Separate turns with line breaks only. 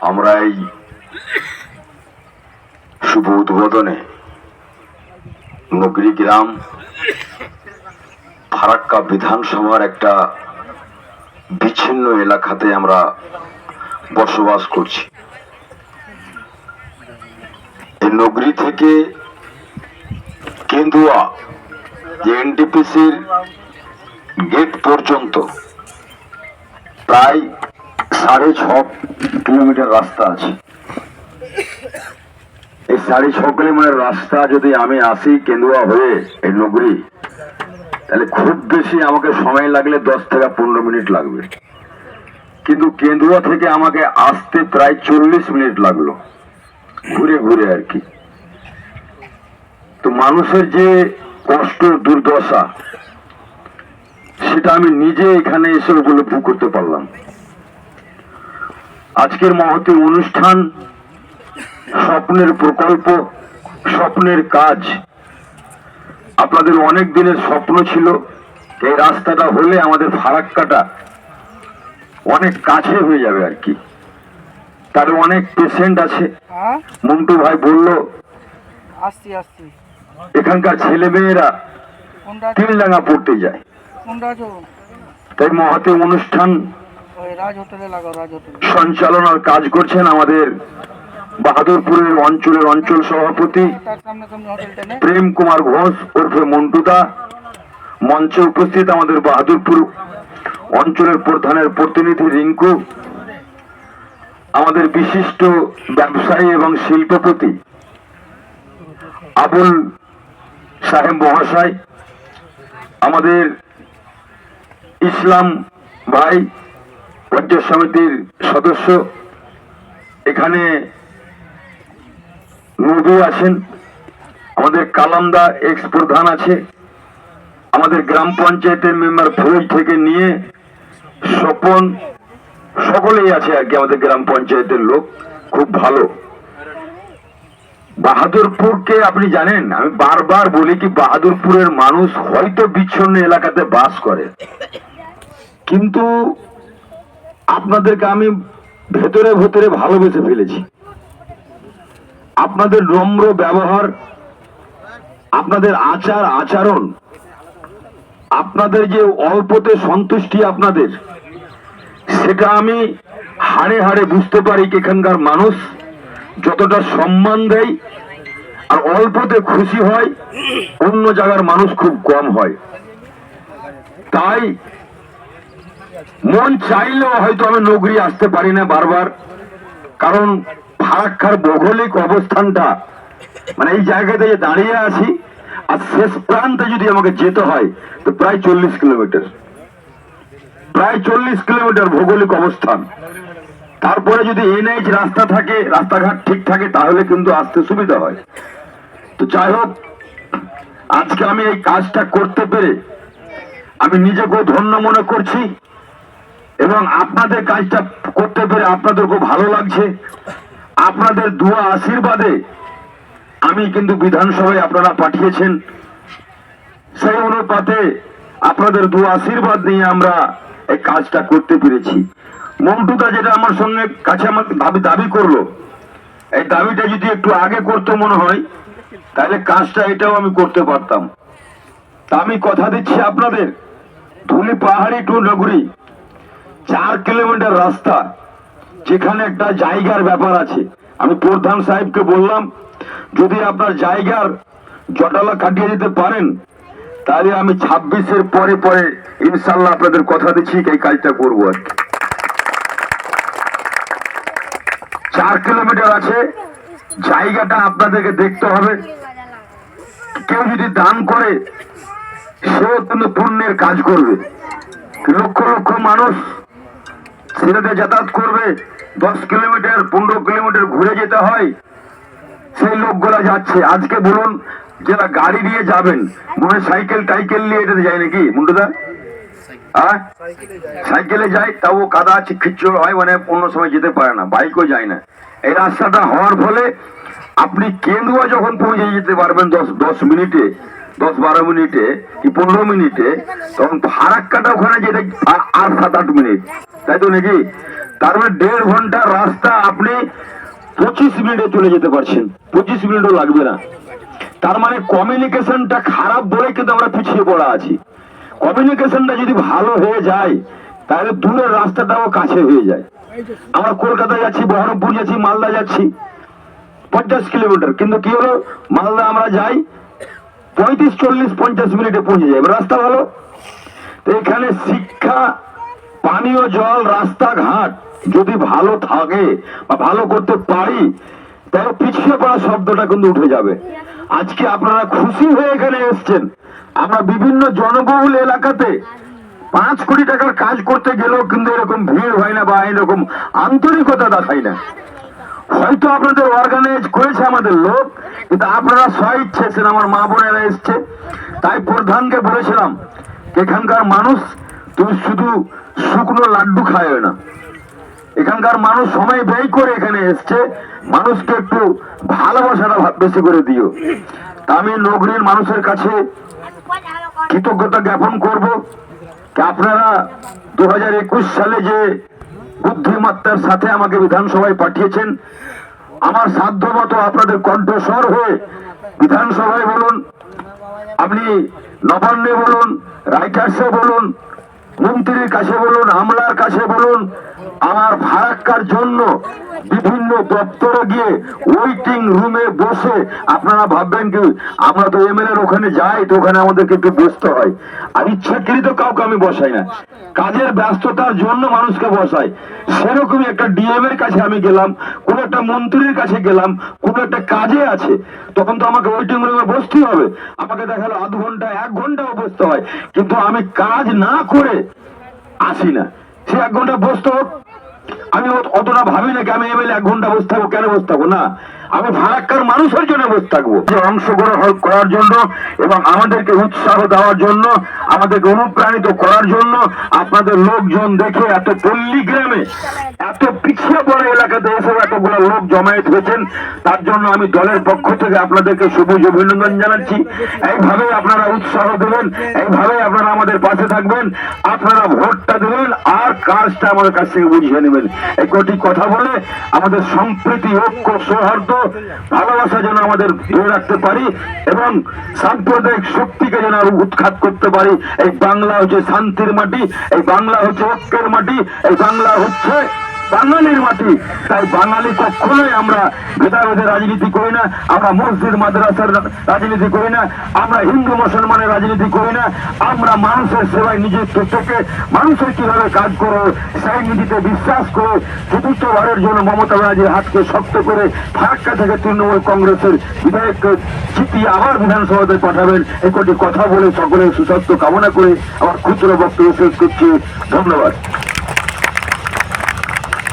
আমরা এই শুভ উদ্বোধনে নগরী গ্রাম ফারাক্কা বিধানসভার একটা বিচ্ছিন্ন এলাকাতে আমরা বসবাস করছি। এই নগরী থেকে কেন্দুয়া যে এনটিপিসির গেট পর্যন্ত প্রায় 6.5 কিলোমিটার রাস্তা আছে। এই 6.5 কিলোমিটার রাস্তা যদি আমি আসি কেন্দুয়া হয়ে এই নগরী, তাহলে খুব বেশি আমাকে সময় লাগলে 10 থেকে 15 মিনিট লাগবে, কিন্তু কেন্দুয়া থেকে আমাকে আসতে প্রায় 40 মিনিট লাগলো ঘুরে ঘুরে আর কি। তো মানুষের যে কষ্ট দুর্দশা সেটা আমি নিজে এখানে এসে উপলব্ধি করতে পারলাম। আজকের মহতী অনুষ্ঠান স্বপ্নের প্রকল্প, স্বপ্নের কাজ। আপনাদের অনেক দিনের স্বপ্ন ছিল এই রাস্তাটা হলে আমাদের ফারাক্কাটা অনেক কাছে হয়ে যাবে আর কি। তার অনেক পেশেন্ট আছে। মন্টু ভাই বলল এখানকার ছেলে মেয়েরা তিনডাঙ্গা পড়তে যায়, তাই মহতী অনুষ্ঠান সঞ্চালনার কাজ করছেন আমাদের বাহাদুরপুরের অঞ্চল সভাপতি প্রেম কুমার ঘোষ ওরফে মন্টুদা। মঞ্চে উপস্থিত আমাদের বাহাদুরপুর অঞ্চলের প্রধানের প্রতিনিধি রিঙ্কু, আমাদের বিশিষ্ট ব্যবসায়ী এবং শিল্পপতি আবুল সাহেব মহাশয়, আমাদের ইসলাম ভাই পঞ্চায়েত সমিতির সদস্য, এখানে নবী আছেন, আমাদের কালামদা এক্স প্রধান আছে, আমাদের গ্রাম পঞ্চায়েতের মেম্বার ফৌজ থেকে নিয়ে স্বপন, সকলেই আছে আর কি। আমাদের গ্রাম পঞ্চায়েতের লোক খুব ভালো। বাহাদুরপুরকে আপনি জানেন, আমি বারবার বলি কি বাহাদুরপুরের মানুষ হয়তো বিচ্ছিন্ন এলাকাতে বাস করে, কিন্তু আপনাদেরকে আমি ভেতরে ভেতরে ভালোবেসে ফেলেছি। আপনাদের নম্র ব্যবহার, আপনাদের আচার আচরণ, আপনাদের যে অল্পতে সন্তুষ্টি আপনাদের, সেটা আমি হাড়ে হাড়ে বুঝতে পারি কি এখানকার মানুষ যতটা সম্মান দেয় আর অল্পতে খুশি হয়, অন্য জায়গার মানুষ খুব কম হয়। তাই মন চাইলেও হয়তো আমি নগরী আসতে পারি না বারবার, কারণ ফারাক্কার ভৌগোলিক অবস্থানটা, মানে এই জায়গাতে দাঁড়িয়ে আছি আর শেষ প্রান্তে যদি আমাকে যেতে হয় তো প্রায় 40 কিলোমিটার, প্রায় 40 কিলোমিটার ভৌগোলিক অবস্থান। তারপরে যদি এনএইচ রাস্তা থাকে, রাস্তাঘাট ঠিক থাকে, তাহলে কিন্তু আসতে সুবিধা হয়। তো যাই হোক, আজকে আমি এই কাজটা করতে পেরে আমি নিজেকেও ধন্য মনে করছি এবং আপনাদের কাজটা করতে পেরে আপনাদের খুব ভালো লাগছে। আপনাদের দোয়া আশীর্বাদে আমি কিন্তু বিধানসভায় আপনারা পাঠিয়েছেন, সেই অনুপাতে আপনাদের দোয়া আশীর্বাদ নিয়ে আমরা এই কাজটা করতে পেরেছি। মন্টুদা যেটা আমার সঙ্গে কাছে আমার দাবি করলো, এই দাবিটা যদি একটু আগে করতে মনে হয় তাহলে কাজটা এটাও আমি করতে পারতাম। তা আমি কথা দিচ্ছি আপনাদের, ধুলি পাহাড়ি টু নগরী 4 কিলোমিটার রাস্তা, যেখানে একটা জায়গার ব্যাপার আছে। আমি প্রধান সাহেবকে বললাম যদি আপনার জায়গার জটালা কাটিয়ে দিতে পারেন তাহলে আমি 26-এর পরে পরে ইনশাল্লাহ আপনাদের কথা দিচ্ছি এই কাজটা করবো আর কি। 4 কিলোমিটার আছে, জায়গাটা আপনাদেরকে দেখতে হবে। কেউ যদি দান করে সেও কিন্তু পুণ্যের কাজ করবে। লক্ষ লক্ষ মানুষ সেটাতে যাতায়াত করবে, 10 কিলোমিটার 15 কিলোমিটার ঘুরে যেতে হয়, সেই লোকগুলা যাচ্ছে। আজকে বলুন যারা গাড়ি নিয়ে যাবেন, মনে সাইকেল টাইকেল নিয়ে এটাতে যায় নাকি মুন্ডুদা? সাইকেলে যায়, তাও কাদা খিচ্চড় হয়, মানে অন্য সময় যেতে পারে না, বাইকও যায় না। এই রাস্তাটা হওয়ার ফলে আপনি কেন্দুয়া যখন পৌঁছে যেতে পারবেন 10 মিনিটে, 10-12 মিনিটে কি 15 মিনিটে, তখন ফারাক্কাটা ওখানে যেতে আর 7-8 মিনিট, তাই তো নাকি? তার মানে 1.5 ঘন্টার রাস্তা আপনি 25 মিনিটে চলে যেতে পারছেন, 25 মিনিটও লাগবে না। তার মানে কমিউনিকেশনটা খারাপ বলে কিন্তু আমরা পিছিয়ে পড়া আছি। কমিউনিকেশনটা যদি ভালো হয়ে যায় তাহলে দূরের রাস্তাটাও কাছে হয়ে যায়। আমরা কলকাতা যাচ্ছি, বহরমপুর যাচ্ছি, মালদা যাচ্ছি 50 কিলোমিটার, কিন্তু কি হলো মালদা আমরা যাই 35, 40, 50 মিনিটে পৌঁছে যাই, রাস্তা ভালো। তো এখানে শিক্ষা, পানীয় জল, রাস্তাঘাট যদি ভালো থাকে বা ভালো করতে পারি তাহলে পিছিয়ে পড়া শব্দটা কিন্তু উঠে যাবে। আজকে আপনারা খুশি হয়ে এখানে এসছেন। আমরা বিভিন্ন জনবহুল এলাকাতে 5 কোটি টাকার কাজ করতে গেলেও কিন্তু এরকম ভিড় হয় না বা এরকম আন্তরিকতা দেখায় না। হয়তো আপনাদের অর্গানাইজ করেছে আমাদের লোক, কিন্তু আপনারা স্বইচ্ছে এসেছেন, আমার মা বোনেরা এসছে। তাই প্রধানকে বলেছিলাম এখানকার মানুষ তুমি শুধু শুকনো লাড্ডু খায় না, এখানকার মানুষ সময় ব্যয় করে এখানে এসছে, মানুষকে একটু ভালোবাসাটা বেশি করে দিও। তা আমি নগরীর মানুষের কাছে কৃতজ্ঞতা জ্ঞাপন করব যে আপনারা 2021 সালে যে বুদ্ধিমত্তার সাথে আমাকে বিধানসভায় পাঠিয়েছেন, আমার সাধ্য মতো আপনাদের কণ্ঠস্বর হয়ে বিধানসভায় বলুন, আপনি নবান্নে বলুন, রাইটার্সে বলুন, মন্ত্রীর কাছে বলুন, আমলার কাছে বলুন, আমার ফারাক্কার জন্য বিভিন্ন দপ্তরে গিয়ে ওয়েটিং রুমে বসে আপনারা ভাববেন কি আমরা তো এমএলএ ওখানে যাই, তো ওখানে আমাদেরকে একটু বসতে হয়। আর ইচ্ছাকৃত কাউকে আমি বসাই না, কাজের ব্যস্ততার জন্য মানুষকে বসাই। সেরকমই একটা ডিএম এর কাছে আমি গেলাম, কোন একটা মন্ত্রীর কাছে গেলাম, কোন একটা কাজে আছে, তখন তো আমাকে ওয়েটিং রুমে বসতেই হবে। আমাকে দেখালো আধ ঘন্টা 1 ঘন্টাও বসতে হয়, কিন্তু আমি কাজ না করে আসি না। সে 1 ঘন্টা বসতে হোক, আমি অতটা ভাবি নাকি আমি এমএলএ 1 ঘন্টা বসে থাকবো, কেন বসে থাকবো না, আমি ফারাক্কার মানুষের জন্য বসে থাকবো। যে অংশগ্রহণ করার জন্য এবং আমাদেরকে উৎসাহ দেওয়ার জন্য, আমাদেরকে অনুপ্রাণিত করার জন্য, আপনাদের লোকজন দেখে এত পল্লী গ্রামে, এত পিছিয়ে পড়া এলাকাতে এসে এতগুলো লোক জমায়েত হয়েছেন, তার জন্য আমি দলের পক্ষ থেকে আপনাদেরকে সবুজ অভিনন্দন জানাচ্ছি। এইভাবে আপনারা উৎসাহ দেবেন, এইভাবে আপনারা আমাদের পাশে থাকবেন, আপনারা ভোটটা দেবেন আর কাজটা আমাদের কাছ থেকে বুঝিয়ে নেবেন। এই কটি কথা বলে আমাদের সম্প্রীতি, ঐক্য, সৌহার্দ্য, ভালোবাসা যেন আমাদের ধরে রাখতে পারি এবং সাম্প্রদায়িক শক্তিকে যেন আরো উৎখাত করতে পারি। এই বাংলা হচ্ছে শান্তির মাটি, এই বাংলা হচ্ছে ঐক্যের মাটি, এই বাংলা হচ্ছে বাঙালির মাটি। তাই বাঙালি কখনোই আমরা ভেদাভেদের রাজনীতি করি না, আমরা মসজিদ মাদ্রাসার রাজনীতি করি না, আমরা হিন্দু মুসলমানের রাজনীতি করি না। আমরা মানুষের সেবায় নিযুক্ত থেকে মানুষের কিভাবে কাজ করো সেই নীতিতে বিশ্বাস করে চতুর্থবারের জন্য মমতা ব্যানার্জির হাতকে শক্ত করে ফারাক্কা থেকে তৃণমূল কংগ্রেসের বিধায়ককে জিতিয়ে আবার বিধানসভাতে পাঠাবেন। এই কটি কথা বলে সকলের সুস্বাস্থ্য কামনা করে আমার ক্ষুদ্র বক্তব্য শেষ করছি। ধন্যবাদ।